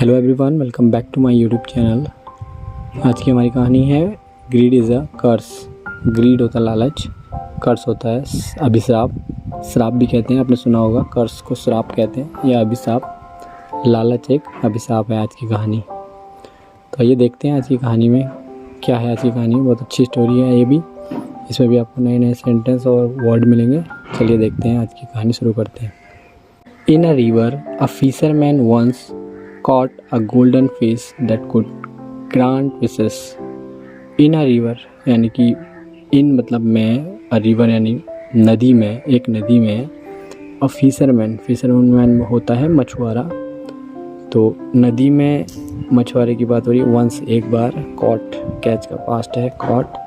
Hello everyone, welcome back to my YouTube channel. आज की हमारी कहानी है greed is a curse. Greed होता है लालच, कर्स होता है अभिशाप। श्राप भी कहते हैं, आपने सुना होगा। कर्स को श्राप कहते हैं या अभिशाप। लालच एक अभिशाप है आज की कहानी। तो आइए देखते हैं आज की कहानी में क्या है। आज की कहानी बहुत अच्छी स्टोरी है ये भी। इसमें भी आपको नए नए सेंटेंस और वर्ड मिलेंगे। चलिए देखते हैं, आज की कहानी शुरू करते हैं। In a river a fisherman once caught a golden fish that could grant wishes. In a river यानी कि इन मतलब में, a river यानी नदी में, एक नदी में। a फिशरमैन होता है मछुआरा। तो नदी में मछुआरे की बात हो रही है। वंस एक बार, कॉट कैच का पास्ट है कॉट।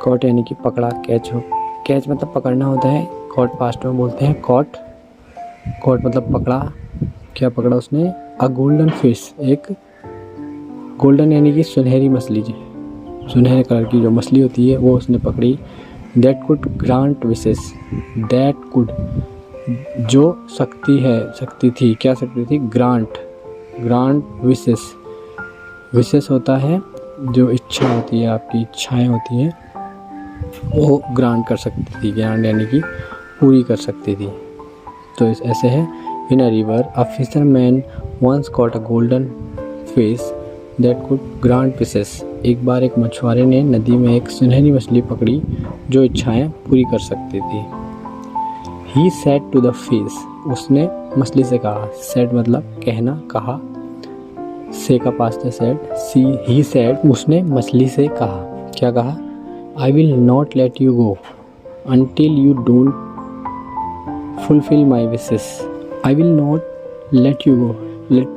कॉट यानी कि पकड़ा, कैच हो, कैच मतलब पकड़ना होता है। कॉट पास्ट में बोलते हैं कॉट। कॉट मतलब पकड़ा। क्या पकड़ा उसने? अ गोल्डन फिश, एक गोल्डन यानी कि सुनहरी मछली, सुनहरे कलर की जो मछली होती है वो उसने पकड़ी। That could grant wishes, that could जो शक्ति है, शक्ति थी, क्या शक्ति थी? Grant, grant wishes. विशेस होता है जो इच्छा होती है, आपकी इच्छाएं होती हैं वो ग्रांट कर सकती थी। ग्रांट यानी कि पूरी कर सकती थी। तो ऐसे है। In a river a fisherman once caught a golden fish that could grant wishes. एक बार एक मछुआरे ने नदी में एक सुनहरी मछली पकड़ी जो इच्छाएं पूरी कर सकती थी। He said to the fish, उसने मछली से कहा। सेड मतलब कहना, कहा। से का पास्ट है सेड। ही सेड, उसने मछली से कहा। क्या कहा? I will not let you go until you don't fulfil my wishes. I will not let you go.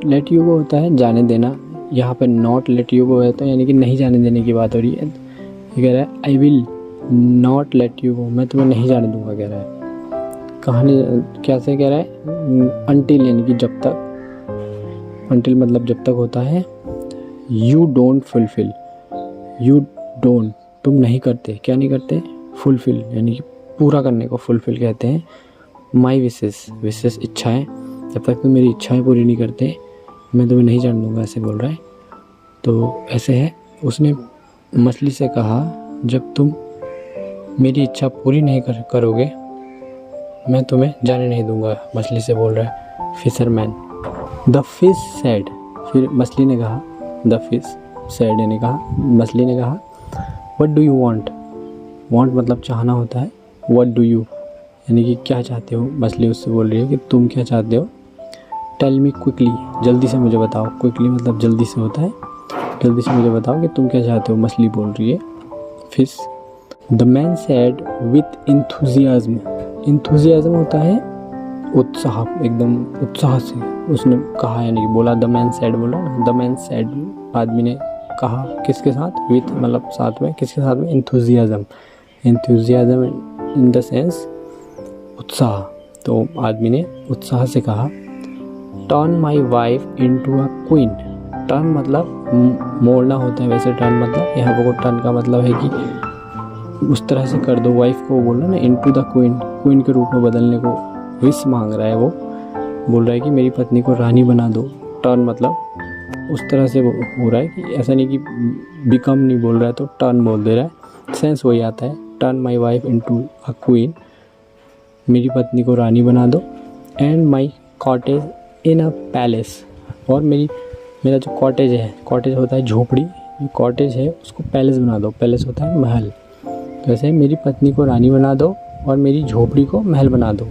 Let you go होता है जाने देना। यहाँ पर नॉट लेट यू गो होता है यानी कि नहीं जाने देने की बात हो रही है। ये कह रहा है I will not let you go, मैं तुम्हें नहीं जाने दूंगा, कह रहा है। कहानी कैसे कह रहा है? अंटिल यानी कि जब तक। अंटिल मतलब जब तक होता है। You don't fulfil, you don't तुम नहीं करते, क्या नहीं करते? फुलफिल यानी कि पूरा करने को फुलफिल कहते हैं। माई विशेस, विशेस इच्छाएँ, जब तक तुम मेरी इच्छाएं पूरी नहीं करते मैं तुम्हें नहीं जाने दूंगा, ऐसे बोल रहा है। तो ऐसे है। उसने मछली से कहा जब तुम मेरी इच्छा पूरी नहीं करोगे मैं तुम्हें जाने नहीं दूंगा, मछली से बोल रहा है फिशरमैन। द फिश सेड, फिर मछली ने कहा। द फिश सेड यानी कहा, मछली ने कहा। What do you want? Want मतलब चाहना होता है। व्हाट डू यू यानी कि क्या चाहते हो? मछली उससे बोल रही है कि तुम क्या चाहते हो? टेल मी क्विकली, जल्दी से मुझे बताओ। क्विकली मतलब जल्दी से होता है। जल्दी से मुझे बताओ कि तुम क्या चाहते हो, मछली बोल रही है। Fish. The man said with enthusiasm, enthusiasm होता है उत्साह, एकदम उत्साह से उसने कहा यानी कि बोला। द मैन सेड बोला ना, द मैन सेड आदमी ने कहा। किसके साथ? विथ मतलब साथ में, किसके साथ में? Enthusiasm. Enthusiasm in the sense उत्साह। तो आदमी ने उत्साह से कहा turn my wife into a queen. Turn मतलब मोड़ना होता है, वैसे टर्न मतलब यहाँ पर टर्न का मतलब है कि उस तरह से कर दो। वाइफ को बोलना ना इनटू द क्वीन, क्वीन के रूप में बदलने को विश मांग रहा है। वो बोल रहा है कि मेरी पत्नी को रानी बना दो। टर्न मतलब उस तरह से हो रहा है कि ऐसा नहीं कि बिकम नहीं बोल रहा है तो टर्न बोल दे रहा है। सेंस वही आता है, turn my wife into a queen, मेरी पत्नी को रानी बना दो। And my cottage in a palace, और मेरा जो कॉटेज है, कॉटेज होता है झोपड़ी, कॉटेज है उसको पैलेस बना दो। पैलेस होता है महल। तो ऐसे मेरी पत्नी को रानी बना दो और मेरी झोपड़ी को महल बना दो।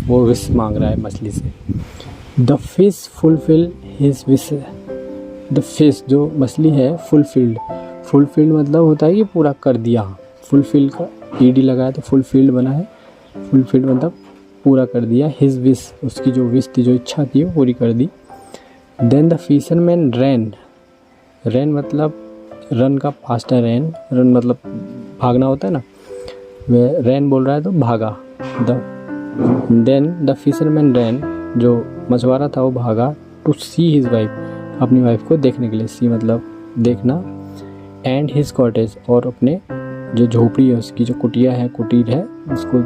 वो विश मांग रहा है मछली से। The fish fulfil his wish. The fish जो मछली है, फुलफिल्ड, फुलफिल्ड मतलब होता है कि पूरा कर दिया। फुलफिल का ईडी लगाया तो फुलफिल्ड बना है। फुलफिल्ड मतलब पूरा कर दिया। हिज विश, उसकी जो विश थी, जो इच्छा थी वो पूरी कर दी। देन द फिशरमैन रैन, रैन मतलब रन का पास्ट है रैन। रन मतलब भागना होता है ना, वह रैन बोल रहा है तो भागा। देन द फिशरमैन रैन, जो मछुआरा था वो भागा। टू सी हिज वाइफ, अपनी वाइफ को देखने के लिए। सी मतलब देखना। एंड हिज कॉटेज, और अपने जो झोपड़ी है उसकी, जो कुटिया है, कुटीर है, उसको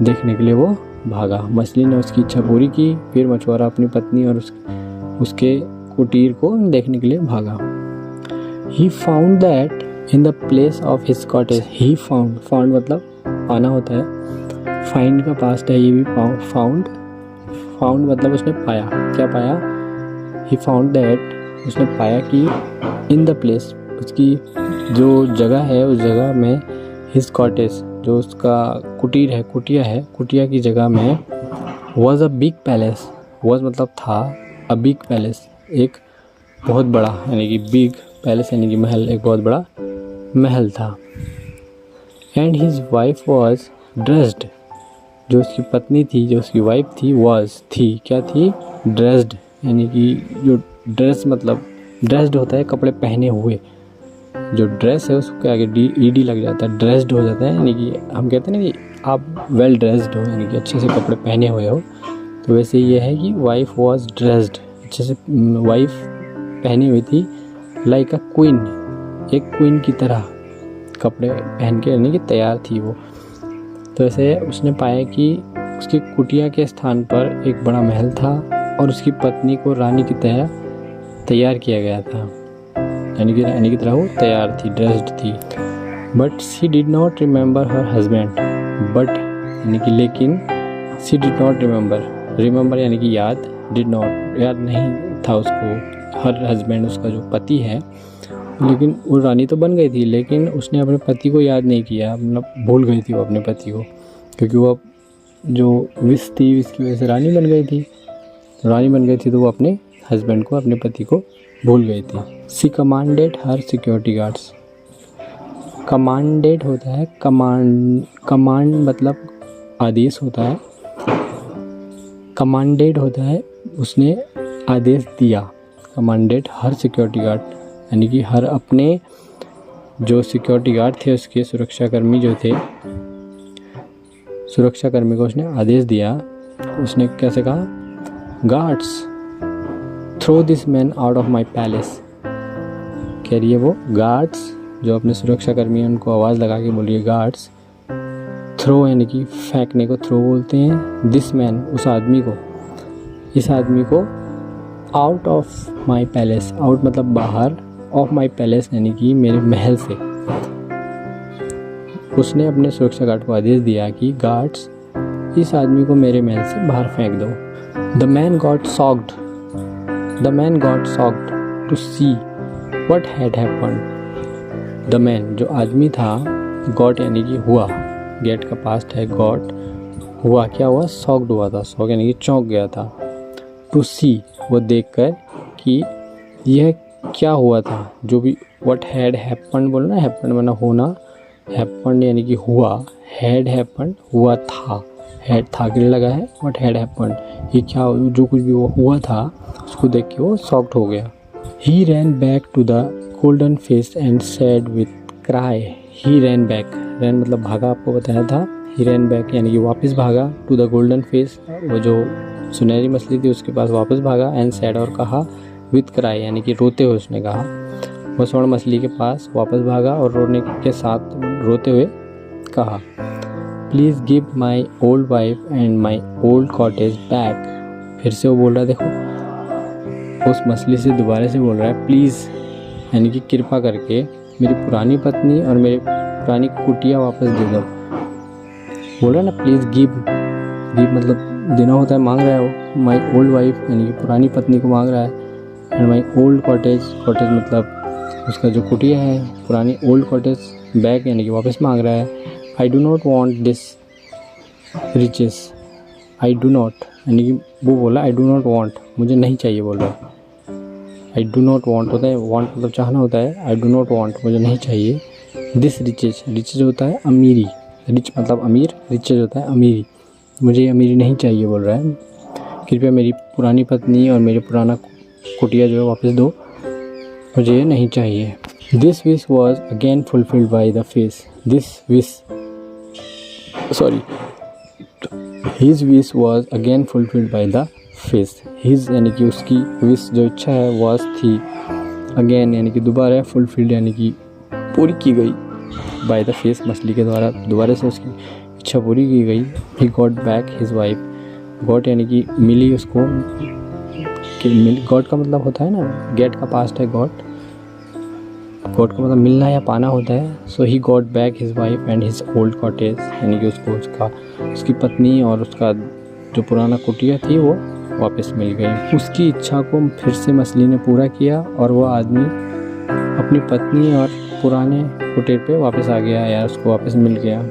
देखने के लिए वो भागा। मछली ने उसकी इच्छा पूरी की। फिर मछुआरा अपनी पत्नी और उसके कुटीर को देखने के लिए भागा। He found that in the place of his cottage. He found, found मतलब पाना होता है, फाइंड का पास्ट है ये भी, फाउंड, फाउंड मतलब उसने पाया, क्या पाया, ही फाउंड दैट उसने पाया कि इन द प्लेस उसकी जो जगह है उस जगह में, हिज कॉटेज जो उसका कुटीर है, कुटिया है, कुटिया की जगह में was a big palace, was मतलब था, अ बिग पैलेस एक बहुत बड़ा, यानी कि बिग पैलेस यानी कि महल, एक बहुत बड़ा महल था। And his wife was dressed, जो उसकी पत्नी थी, जो उसकी वाइफ थी, वॉज थी, क्या थी, ड्रेस्ड, यानी कि जो ड्रेस मतलब ड्रेस्ड होता है कपड़े पहने हुए, जो ड्रेस है उसके आगे ईडी लग जाता है, ड्रेस्ड हो जाता है, यानी कि हम कहते हैं ना कि आप वेल ड्रेस्ड हो, यानी कि अच्छे से कपड़े पहने हुए हो, तो वैसे ये है कि वाइफ वॉज ड्रेस्ड, अच्छे से वाइफ पहनी हुई थी, लाइक अ क्वीन, एक क्वीन की तरह कपड़े पहन के, यानी कि तैयार थी वो। तो ऐसे उसने पाया कि उसकी कुटिया के स्थान पर एक बड़ा महल था और उसकी पत्नी को रानी की तरह तैयार किया गया था, यानी कि रानी की तरह वो तैयार थी, ड्रेस्ड थी। But she did not remember her husband, but यानी कि लेकिन, she did not remember, remember यानी कि याद, डिड नॉट याद नहीं था उसको, हर हस्बैंड उसका जो पति है, लेकिन वो रानी तो बन गई थी, लेकिन उसने अपने पति को याद नहीं किया, मतलब भूल गई थी वो अपने पति को, क्योंकि वो जो विश थी, विश की वजह से रानी बन गई थी, रानी बन गई थी तो वो अपने हस्बैंड को, अपने पति को भूल गई थी। सी कमांडेड हर सिक्योरिटी गार्ड्स, कमांडेड होता है, कमांड मतलब आदेश होता है, कमांडेड होता है उसने आदेश दिया, कमांडेड हर सिक्योरिटी गार्ड, यानी कि हर अपने जो सिक्योरिटी गार्ड थे, उसके सुरक्षाकर्मी जो थे, सुरक्षाकर्मी को उसने आदेश दिया, उसने कैसे कहा, guards throw this man out of my palace, कह रही है वो, गार्ड्स जो अपने सुरक्षाकर्मी हैं उनको आवाज़ लगा के बोल रही है, गार्ड्स थ्रो यानी कि फेंकने को थ्रो बोलते हैं, दिस मैन उस आदमी को, इस आदमी को, out of my palace, out मतलब बाहर, ऑफ माई पैलेस यानी कि मेरे महल से। उसने अपने सुरक्षा गार्ड को आदेश दिया कि गार्ड्स इस आदमी को मेरे महल से बाहर फेंक दो। The man got shocked, the man got shocked to see what had happened. The man जो आदमी था, गॉट यानी कि हुआ, गेट का पास्ट है, गॉट हुआ, क्या हुआ, सॉक्ड हुआ था, सॉक यानी कि चौंक गया था, टू सी वो देखकर कि यह क्या हुआ था, जो भी व्हाट हैड हैपेंड बोलना, हैपेंड माना होना, हैपेंड यानी कि हुआ, हैड हैपेंड हुआ था, हैड था के लिए लगा है, व्हाट हैड हैपेंड ये क्या, जो कुछ भी वो हुआ था उसको देख के वो सॉक्ड हो गया। He ran back to the golden face and said with cry, he ran back, ran मतलब भागा, आपको बताया था, ही रैन बैक यानी कि वापस भागा, टू द गोल्डन फेस वो जो सुनहरी मछली थी उसके पास वापस भागा, एंड सेड और कहा, विथ क्राई यानी कि रोते हुए उसने कहा, वो स्वर्ण मछली के पास वापस भागा और रोने के साथ रोते हुए कहा, please give my old wife and my old cottage back. फिर से वो बोल रहा है, देखो उस मछली से दोबारा से बोल रहा है, प्लीज़ यानी कि कृपा करके मेरी पुरानी पत्नी और मेरी पुरानी कुटिया वापस दे दो। बोल रहा है ना, प्लीज़ गिव, गिव मतलब देना होता है, मांग रहा है वो, माई ओल्ड वाइफ यानी कि पुरानी पत्नी को मांग रहा है, and my old cottage, cottage मतलब उसका जो कुटिया है पुरानी, ओल्ड कॉटेज बैक यानी कि वापस मांग रहा है। I do not want this riches, I do not यानी कि वो बोला, आई डू नॉट वॉन्ट मुझे नहीं चाहिए बोल रहा है, आई डू नॉट वॉन्ट होता है, वॉन्ट मतलब चाहना होता है, आई डू नॉट वॉन्ट मुझे नहीं चाहिए, दिस रिचेज, रिचेज होता है अमीरी, रिच मतलब अमीर, रिचेज होता है अमीरी, मुझे अमीरी नहीं चाहिए बोल रहा है, कृपया मेरी पुरानी पत्नी और मेरे पुराना कुटिया जो है वापस दो, मुझे ये नहीं चाहिए। This wish was again fulfilled by the face, this wish sorry his wish was again fulfilled by the face, his यानी कि उसकी विश जो इच्छा है वॉज थी, अगेन यानी कि दोबारा, फुलफिल्ड यानी कि पूरी की गई, बाय द फेस मछली के द्वारा दोबारा से उसकी इच्छा पूरी की गई। ही got back his wife, got यानी कि मिली उसको, गॉड का मतलब होता है ना, गेट का पास्ट है गॉड का मतलब मिलना या पाना होता है। So he got back his wife and his old cottage, यानी कि उसको उसकी पत्नी और उसका जो पुराना कुटिया थी वो वापस मिल गई। उसकी इच्छा को फिर से मछली ने पूरा किया और वो आदमी अपनी पत्नी और पुराने कुटीर पे वापस आ गया या उसको वापस मिल गया।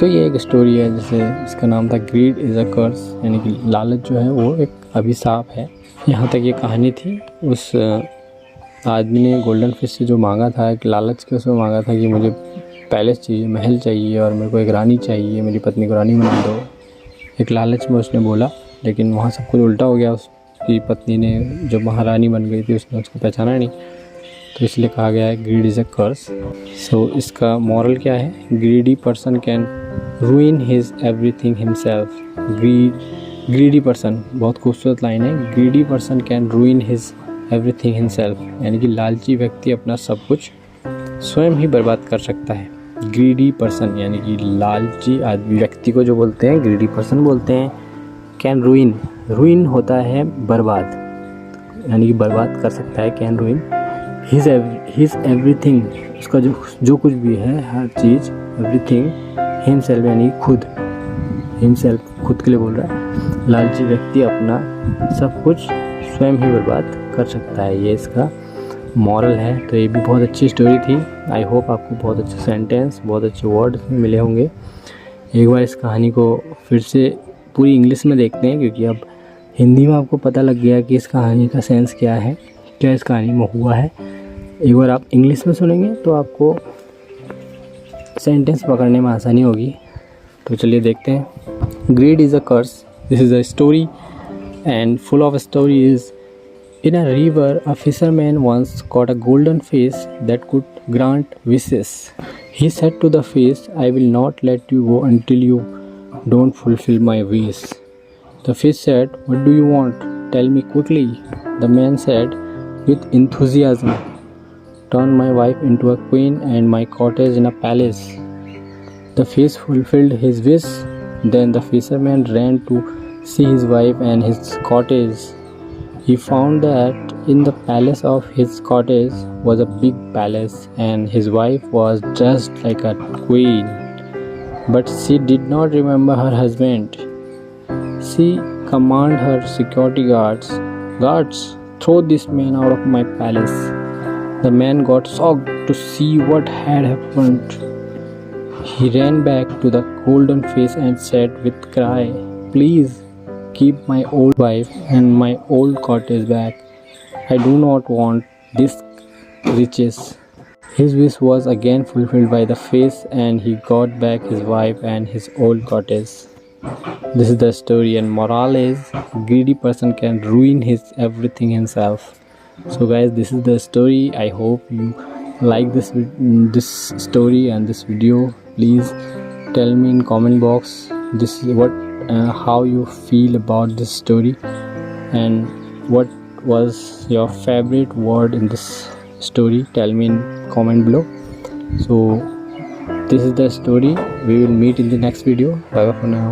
तो ये एक स्टोरी है, जैसे इसका नाम था ग्रीड इज़ अ कर्स, यानी कि लालच जो है वो एक अभिशाप है। यहाँ तक ये कहानी थी। उस आदमी ने गोल्डन फिश से जो मांगा था, एक लालच के उसमें मांगा था कि मुझे पैलेस चाहिए, महल चाहिए और मेरे को एक रानी चाहिए, मेरी पत्नी को रानी बना दो, एक लालच में उसने बोला। लेकिन वहाँ सब कुछ उल्टा हो गया। उसकी पत्नी ने जब महारानी बन गई थी उसने उसको पहचाना नहीं, तो इसलिए कहा गया है ग्रीड इज़ अ कर्स। सो इसका मॉरल क्या है? Greedy person can रूइन his everything himself. Greedy person, बहुत खूबसूरत लाइन है। Greedy person can रूइन his everything himself, यानी कि लालची व्यक्ति अपना सब कुछ स्वयं ही बर्बाद कर सकता है। ग्रीडी पर्सन यानी कि लालची आदमी व्यक्ति को जो बोलते हैं ग्रीडी पर्सन बोलते हैं। कैन रूइन होता है बर्बाद, यानी कि बर्बाद कर सकता है। कैन रूइन हिज एवरीथिंग, उसका जो कुछ भी है हर चीज़। एवरीथिंग हिमसेल्फ यानी खुद, हिमसेल्फ खुद के लिए बोल रहा है। लालची व्यक्ति अपना सब कुछ स्वयं ही बर्बाद कर सकता है, ये इसका मॉरल है। तो ये भी बहुत अच्छी स्टोरी थी। आई होप आपको बहुत अच्छे सेंटेंस, बहुत अच्छे वर्ड मिले होंगे। एक बार इस कहानी को फिर से पूरी इंग्लिश में देखते हैं, क्योंकि अब हिंदी में आपको पता लग गया कि इस कहानी का सेंस क्या है, क्या इस कहानी में हुआ है। एक बार आप इंग्लिश में सुनेंगे तो आपको सेंटेंस पकड़ने में आसानी होगी। तो चलिए देखते हैं। Greed is a curse, this is a story and full of stories. In a river, a fisherman once caught a golden fish that could grant wishes. He said to the fish, I will not let you go until you don't fulfill my wish. The fish said, what do you want? Tell me quickly. The man said with enthusiasm, turn my wife into a queen and my cottage in a palace. The fish fulfilled his wish. Then the fisherman ran to see his wife and his cottage. He found that in the palace of his cottage was a big palace and his wife was dressed like a queen. But she did not remember her husband. She commanded her security guards, "Guards, throw this man out of my palace." The man got shocked to see what had happened. He ran back to the golden fish and said with cry, "Please, keep my old wife and my old cottage back. I do not want this riches." His wish was again fulfilled by the fish and he got back his wife and his old cottage. This is the story, and moral is greedy person can ruin his everything himself. So guys, this is the story. I hope you like this story and this video. Please tell me in comment box this is what how you feel about this story and what was your favorite word in this story. Tell me in comment below. So this is the story. We will meet in the next video. Bye bye for now.